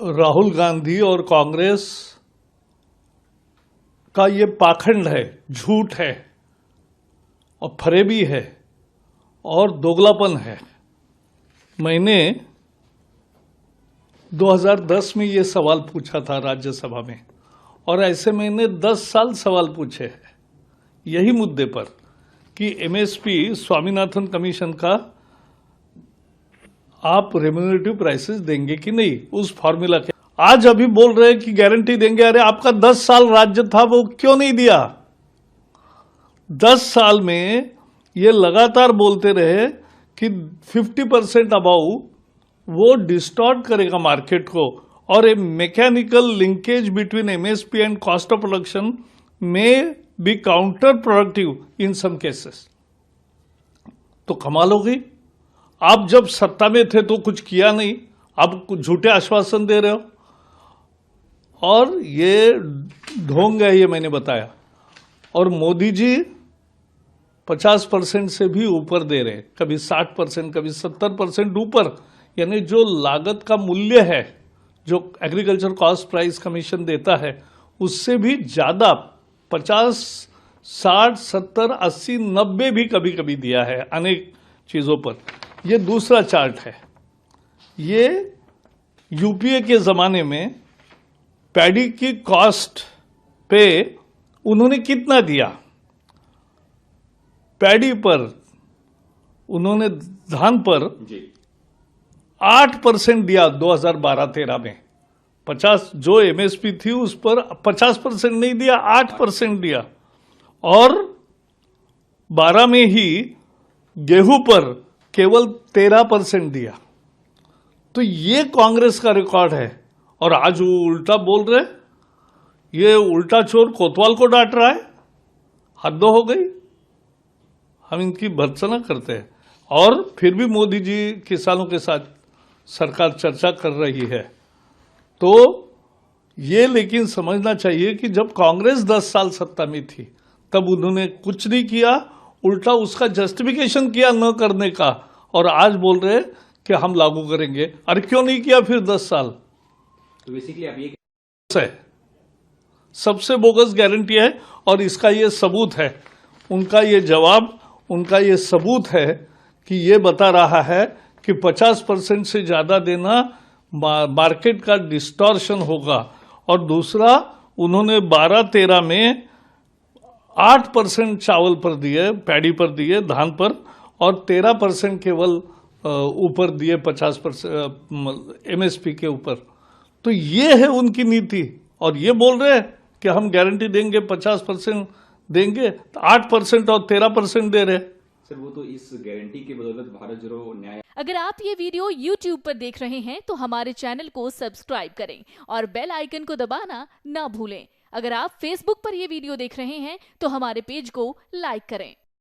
राहुल गांधी और कांग्रेस का ये पाखंड है, झूठ है और फरेबी है और दोगलापन है। मैंने 2010 में ये सवाल पूछा था राज्यसभा में और ऐसे मैंने 10 साल सवाल पूछे हैं यही मुद्दे पर कि एमएसपी स्वामीनाथन कमीशन का आप रेम्यूनरेटिव प्राइसेस देंगे कि नहीं, उस फॉर्मूला के। आज अभी बोल रहे हैं कि गारंटी देंगे। अरे आपका 10 साल राज्य था, वो क्यों नहीं दिया? 10 साल में ये लगातार बोलते रहे कि 50% अबाउ वो डिस्टॉर्ट करेगा मार्केट को और a mechanical linkage between MSP and cost of production में be counterproductive in some cases. तो कमाल हो गई। आप जब सत्ता में थे तो कुछ किया नहीं, अब कुछ झूठे आश्वासन दे रहे हो और ये ढोंग है, ये मैंने बताया। और मोदी जी 50% से भी ऊपर दे रहे, कभी 60%, कभी 70% ऊपर। यानी जो लागत का मूल्य है जो एग्रीकल्चर कॉस्ट प्राइस कमीशन देता है उससे भी ज्यादा 50, 60, 70, 80, 90 भी कभी कभी दिया है अनेक चीजों पर। ये दूसरा चार्ट है। ये यूपीए के जमाने में पैडी की कॉस्ट पे उन्होंने कितना दिया। पैडी पर उन्होंने धान पर 8% दिया 2012-13 में। 50 जो एमएसपी थी उस पर 50% नहीं दिया, 8% दिया। और 12 में ही गेहूं पर केवल 13% दिया। तो ये कांग्रेस का रिकॉर्ड है और आज वो उल्टा बोल रहे। ये उल्टा चोर कोतवाल को डांट रहा है। हद हो गई। हम इनकी भर्त्सना करते हैं और फिर भी मोदी जी किसानों के साथ सरकार चर्चा कर रही है। तो ये लेकिन समझना चाहिए कि जब कांग्रेस 10 साल सत्ता में थी तब उन्होंने कुछ नहीं किया, उल्टा उसका जस्टिफिकेशन किया न करने का और आज बोल रहे कि हम लागू करेंगे। अरे क्यों नहीं किया फिर 10 साल? तो बेसिकली आप ये है, सबसे बोगस गारंटी है और इसका ये सबूत है। उनका ये जवाब, उनका ये सबूत है कि ये बता रहा है कि 50% से ज्यादा देना मार्केट का डिस्टॉर्शन होगा। और दूसरा, उन्होंने 12-13 में 8% चावल पर दिए, पैडी पर दिए, धान पर, और 13% केवल ऊपर दिए 50% एमएसपी के ऊपर। तो ये है उनकी नीति और ये बोल रहे हैं कि हम गारंटी देंगे, 50% देंगे, 8% और 13% दे रहे। सर वो तो इस गारंटी के बदौलत भारत जोड़ो न्याय। अगर आप ये वीडियो YouTube पर देख रहे हैं तो हमारे चैनल को सब्सक्राइब करें और बेल आइकन को दबाना ना भूलें। अगर आप Facebook पर ये वीडियो देख रहे हैं तो हमारे पेज को लाइक करें।